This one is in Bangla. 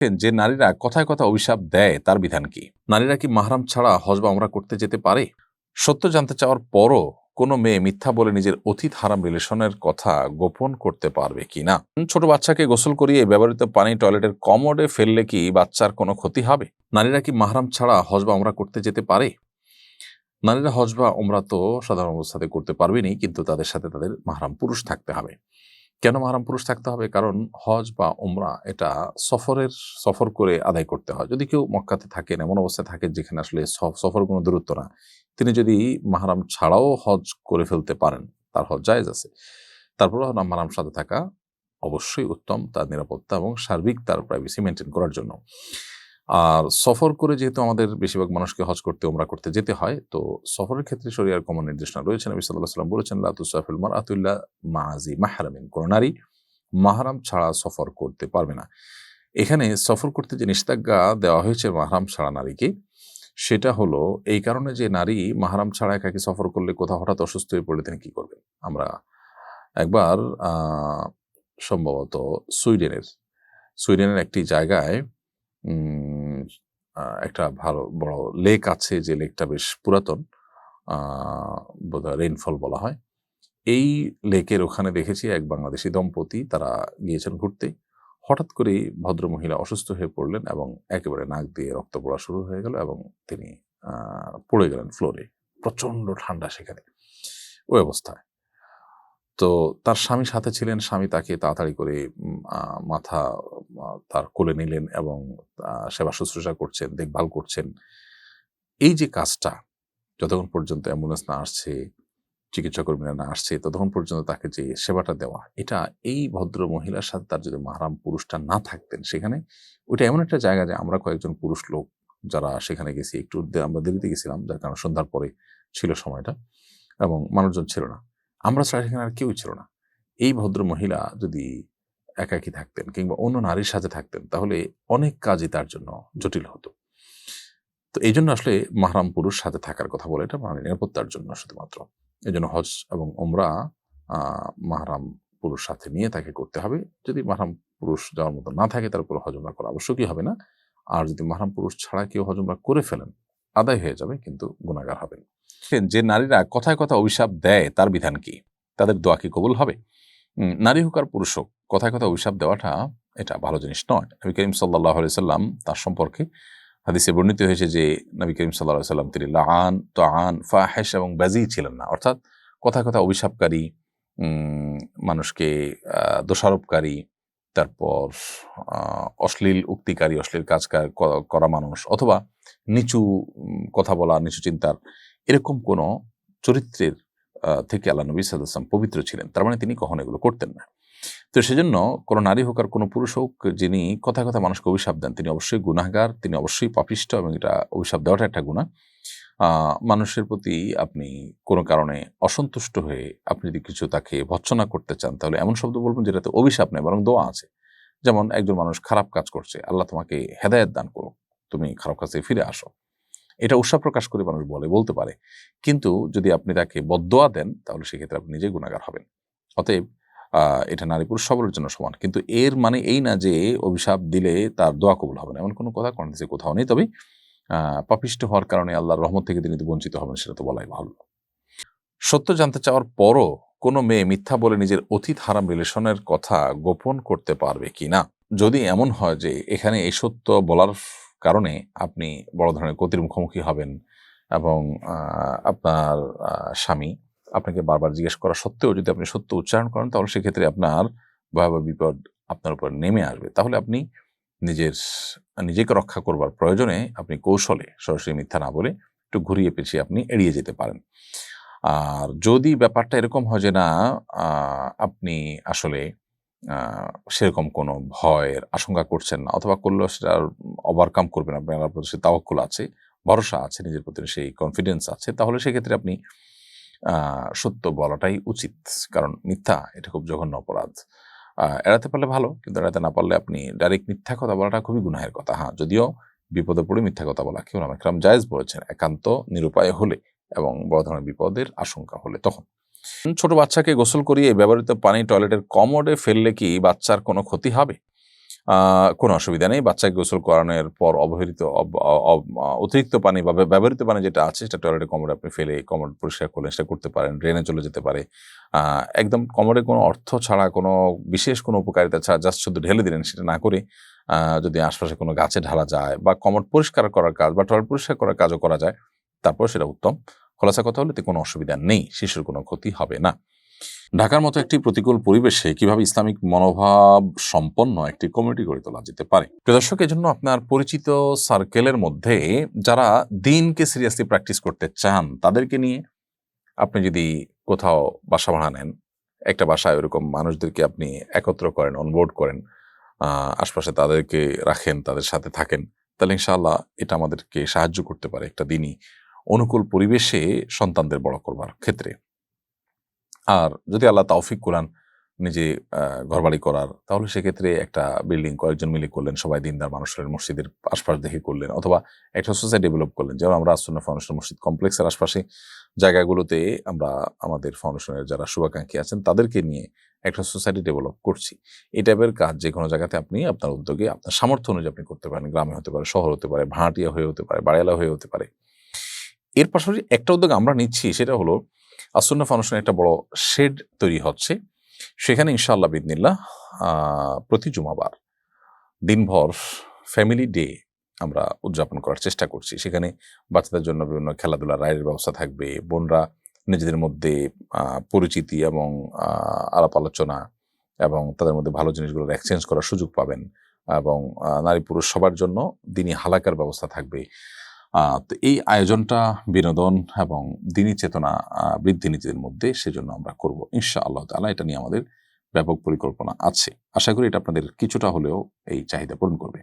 যে নারীরা কথায় কথা অভিশাপ দেয় তার বিধান কি? নারীরা কি মাহরাম ছাড়া হজ বা ওমরা করতে যেতে পারে? সত্য জানতে চাওয়ার পরও কোনো মেয়ে মিথ্যা বলে নিজের অতীত হারাম রিলেশনের কথা গোপন করতে পারবে কিনা? ছোট বাচ্চাকে গোসল করিয়ে ব্যবহৃত পানি টয়লেটের কমোডে ফেললে কি বাচ্চার কোনো ক্ষতি হবে? নারীরা কি মাহরাম ছাড়া হজ বা ওমরা করতে যেতে পারে? নারীরা হজ বা ওমরা তো সাধারণ অবস্থাতে করতে পারবেনই, কিন্তু তাদের সাথে তাদের মাহরাম পুরুষ থাকতে হবে। কেন মাহরাম পুরুষ থাকতে হবে? কারণ হজ বা উমরা এটা সফর করে আদায় করতে হয়। যদি কেউ মক্কাতে থাকেন, এমন অবস্থায় থাকেন যেখানে আসলে সফর কোনো দূরত্ব না, তিনি যদি মাহরাম ছাড়াও হজ করে ফেলতে পারেন, তার হজ জায়েজ আছে। তারপরেও মাহরাম সাথে থাকা অবশ্যই উত্তম, তার নিরাপত্তা এবং সার্বিক তার প্রাইভেসি মেনটেন করার জন্য। আর সফর করে যেহেতু আমাদের বেশিরভাগ মানুষকে হজ করতে, উমরা করতে যেতে হয়, তো সফরের ক্ষেত্রে শরিয়ার কমন নির্দেশনা রয়েছে। নবী সাল্লাল্লাহু আলাইহি ওয়াসাল্লাম বলেছেন, লা তুসাফিরুল মারআতু ইল্লা মা'a জি মাহরামিন। কোন নারী মাহরাম ছাড়া সফর করতে পারবে না। এখানে সফর করতে যে নিষেধাজ্ঞা দেওয়া হয়েছে মাহরাম ছাড়া নারীকে, সেটা হলো এই কারণে যে নারী মাহরাম ছাড়া একাকী সফর করলে কোথাও হঠাৎ অসুস্থ হয়ে পড়লে তিনি কি করবেন? আমরা একবার সম্ভবত সুইডেনের একটি জায়গায় উম একটা ভালো বড় লেক আছে, যে লেকটা বেশ পুরাতন। আ বোধহয় রেইনফল বলা হয়। এই লেকের ওখানে দেখেছি এক বাংলাদেশী দম্পতি, তারা গিয়েছেন ঘুরতে। হঠাৎ করেই ভদ্রমহিলা অসুস্থ হয়ে পড়লেন এবং একেবারে নাক দিয়ে রক্ত পড়া শুরু হয়ে গেল এবং তিনি আ পড়ে গেলেন ফ্লোরে। প্রচন্ড ঠান্ডা সেখানে, ওই অবস্থায়। তো তার স্বামী সাথে ছিলেন। স্বামী তাকে তাড়াতাড়ি করে মাথা তার কোলে নিলেন এবং সেবা শুশ্রূষা করছেন, দেখভাল করছেন। এই যে কাজটা, যতক্ষণ পর্যন্ত অ্যাম্বুলেন্স না আসছে, চিকিৎসা কর্মীরা না আসছে, ততক্ষণ পর্যন্ত তাকে যে সেবাটা দেওয়া, এটা এই ভদ্র মহিলার সাথে তার যদি মাহরাম পুরুষটা না থাকতেন সেখানে, ওইটা এমন একটা জায়গা যে আমরা কয়েকজন পুরুষ লোক যারা সেখানে গেছি, একটু আমরা দেরিতে গেছিলাম, যার কারণে সন্ধ্যার পরে ছিল সময়টা এবং মানুষজন ছিল না। আমরা ছাড়া সেখানে আর কেউই ছিল না। এই ভদ্র মহিলা যদি একাকী থাকতেন কিংবা অন্য নারীর সাথে থাকতেন, তাহলে অনেক কাজই তার জন্য জটিল হতো। তো এইজন্য আসলে মাহরাম পুরুষ সাথে থাকার কথা বলে, এটা মানে নিরাপত্তার জন্য শুধুমাত্র। এজন্য হজ এবং ওমরা মাহরাম পুরুষ সাথে নিয়ে তাকে করতে হবে। যদি মাহরাম পুরুষ যাওয়ার মতো না থাকে, তার উপর হজ ওমরা করা আবশ্যকই হবে না। আর যদি মাহরাম পুরুষ ছাড়া কেউ হজ ওমরা করে ফেলেন, আদায় হয়ে যাবে, কিন্তু গুনাহগার হবেন। যে নারীরা কথায় কথা অভিশাপ দেয় তার বিধান কি? তাদের দোয়া কি কবুল হবে? নারী হোক আর পুরুষ হোক, কথায় কথা অভিশাপ দেওয়াটা এটা ভালো জিনিস নয়। নবী করিম সাল্লাল্লাহু আলাইহি সাল্লাম তার সম্পর্কে হাদিসে বর্ণিত হয়েছে যে নবী করিম সাল্লাল্লাহু আলাইহি সাল্লাম তিনি লাআন, তাআন, ফাহিশ এবং বাযী ছিলেন না। অর্থাৎ কথায় কথা অভিশাপকারী, মানুষকে দোষারোপকারী, তারপর অশ্লীল উক্তিকারী, অশ্লীল কাজ করা মানুষ, অথবা নিচু কথা বলা, নিচু চিন্তার, এরকম কোনো চরিত্রের থেকে আল্লাহ নবী সাল্লাল্লাহু আলাইহি ওয়াসাল্লাম পবিত্র ছিলেন। তার মানে তিনি কখনো এগুলো করতেন না। তো সেজন্য কোনো নারী হোক আর কোনো পুরুষ হোক, যিনি কথায় কথায় মানুষকে অভিশাপ দেন, তিনি অবশ্যই গুনাহগার, তিনি অবশ্যই পাপিষ্ঠ এবং এটা অভিশাপ দেওয়াটা একটা গুনাহ। মানুষের প্রতি আপনি কোনো কারণে অসন্তুষ্ট হয়ে আপনি যদি কিছু তাকে ভর্ৎসনা করতে চান, তাহলে এমন শব্দ বলবেন যেটাতে অভিশাপ নেই, বরং দোয়া আছে। যেমন একজন মানুষ খারাপ কাজ করছে, আল্লাহ তোমাকে হেদায়েত দান করুক, তুমি খারাপ কাজ থেকে ফিরে আসো। এটা উৎসাহ প্রকাশ করে মানুষ বলতে পারে। কিন্তু যদি আপনি তাকে বদদোয়া দেন, তাহলে সেক্ষেত্রে আপনি নিজেই গুনাহগার হবেন। অতএব এটা নারী পুরুষ সবার জন্য সমান। কিন্তু এর মানে এই না যে অভিশাপ দিলে তার দোয়া কবুল হবে না, এমন কোনো কথা কোরআন হাদিসে কোথাও নেই। তবে পাপিষ্ঠ হওয়ার কারণে আল্লাহর রহমত থেকে তিনি বঞ্চিত হবেন, সেটা তো বলাই ভালো। সত্য জানতে চাওয়ার পরও কোনো মেয়ে মিথ্যা বলে নিজের অতীত হারাম রিলেশনের কথা গোপন করতে পারবে কিনা? যদি এমন হয় যে এখানে এই সত্য বলার কারণে আপনি বড় ধরনের ক্ষতির মুখোমুখি হবেন এবং আপনার স্বামী আপনাকে বারবার জিজ্ঞেস করা সত্ত্বেও যদি আপনি সত্য উচ্চারণ করেন, তাহলে সেক্ষেত্রে আপনার ভয়াবহ বিপদ আপনার উপর নেমে আসবে। তাহলে আপনি নিজেকে রক্ষা করবার প্রয়োজনে আপনি কৌশলে সরাসরি মিথ্যা না বলে একটু ঘুরিয়ে পেঁচিয়ে আপনি এড়িয়ে যেতে পারেন। আর যদি ব্যাপারটা এরকম হয় যে না, আপনি আসলে সেরকম কোনো ভয়ের আশঙ্কা করছেন না, অথবা করলেও সেটা ওভারকাম করবেন, আপনার আল্লাহর প্রতি সেই তাওয়াক্কুল আছে, ভরসা আছে, নিজের প্রতি সেই কনফিডেন্স আছে, তাহলে সেক্ষেত্রে আপনি সত্য বলাটাই উচিত। কারণ মিথ্যা এটা খুব জঘন্য অপরাধ। এড়াতে পারলে ভালো, কিন্তু এড়াতে না পারলে আপনি ডাইরেক্ট মিথ্যা কথা বলাটা খুবই গুনাহের কথা। হ্যাঁ, যদিও বিপদে পড়ে মিথ্যা কথা বলা কেউ ওলামায়ে কেরাম জায়েজ বলেছেন, একান্ত নিরুপায় হলে এবং বড় ধরনের বিপদের আশঙ্কা হলে তখন। ছোট বাচ্চাকে গোসল করিয়ে ব্যবহৃত পানি টয়লেটের কমোডে ফেললে কি বাচ্চার কোনো ক্ষতি হবে? কোনো অসুবিধা নেই। বাচ্চাকে গোসল করানোর পর অতিরিক্ত পানি বা ব্যবহৃত পানি যেটা আছে সেটা টয়লেটে কমোডে আপনি ফেলে কমোড পরিষ্কার করলেন, সেটা করতে পারেন। ড্রেনে চলে যেতে পারে। একদম কমোডে কোনো অর্থ ছাড়া, কোনো বিশেষ কোনো উপকারিতা ছাড়া জাস্ট শুধু ঢেলে দিলেন, সেটা না করে যদি আশপাশে কোনো গাছে ঢালা যায় বা কমোড পরিষ্কার করার কাজ বা টয়লেট পরিষ্কার করার কাজও করা যায়, তারপর সেটা উত্তম। খোলাসা কথা হলো এতে কোনো অসুবিধা নেই, শিশুর কোনো ক্ষতি হবে না। ঢাকার মতো একটি প্রতিকূল পরিবেশে কিভাবে ইসলামিক মনোভাব সম্পন্ন একটি কমিউনিটি গড়ে তোলা যেতে পারে? প্রিয় দর্শক, এজন্য আপনার পরিচিত সার্কেলের মধ্যে যারা দিনকে সিরিয়াসলি প্র্যাকটিস করতে চান তাদেরকে নিয়ে আপনি যদি কোথাও বাসা ভাড়া নেন, একটা বাসায় ওরকম মানুষদেরকে আপনি একত্র করেন, অনবোর্ড করেন, আশপাশে তাদেরকে রাখেন, তাদের সাথে থাকেন, তাহলে ইনশাআল্লাহ এটা আমাদেরকে সাহায্য করতে পারে একটা দিনই অনুকূল পরিবেশে সন্তানদের বড় করবার ক্ষেত্রে। আর যদি আল্লাহ তৌফিক কুরান নিজে ঘরবাড়ি করার, তাহলে সেক্ষেত্রে একটা বিল্ডিং কয়েকজন মিলে করলেন, সবাই দিনদার মানুষের মসজিদের আশপাশ দেখে করলেন, অথবা একটা সোসাইটি ডেভেলপ করলেন। যেমন আমরা আসুন্নাহ ফাউন্ডেশন মসজিদ কমপ্লেক্সের আশপাশে জায়গাগুলোতে আমরা আমাদের ফাউন্ডেশনের যারা শুভাকাঙ্ক্ষী আছেন তাদেরকে নিয়ে একটা সোসাইটি ডেভেলপ করছি। এই টাইপের কাজ যে কোনো জায়গাতে আপনি আপনার উদ্যোগে আপনার সামর্থ্য অনুযায়ী আপনি করতে পারেন। গ্রামে হতে পারে, শহর হতে পারে, ভাড়াটিয়া হয়ে হতে পারে, বাড়িওয়ালা হয়ে হতে পারে। এর পাশাপাশি একটা উদ্যোগ আমরা নিচ্ছি, সেটা হলো আসুন্নাহ ফাউন্ডেশনের একটা বড় শেড তৈরি হচ্ছে। সেখানে ইনশাআল্লাহ বিইذনিল্লাহ প্রতি জুমাবার দিনভর ফ্যামিলি ডে আমরা উদযাপন করার চেষ্টা করছি। সেখানে বাচ্চাদের জন্য বিভিন্ন খেলাধুলা, রাইডের ব্যবস্থা থাকবে। বোনরা নিজেদের মধ্যে পরিচিতি এবং আলাপ আলোচনা এবং তাদের মধ্যে ভালো জিনিসগুলোর এক্সচেঞ্জ করার সুযোগ পাবেন, এবং নারী পুরুষ সবার জন্য দিনী হালাকার ব্যবস্থা থাকবে। তো এই আয়োজনটা বিনোদন এবং দিনী চেতনা বৃদ্ধি নিজেদের মধ্যে, সেজন্য আমরা করব ইনশাআল্লাহ তাআলা। এটা নিয়ে আমাদের ব্যাপক পরিকল্পনা আছে। আশা করি এটা আপনাদের কিছুটা হলেও এই চাহিদা পূরণ করবে।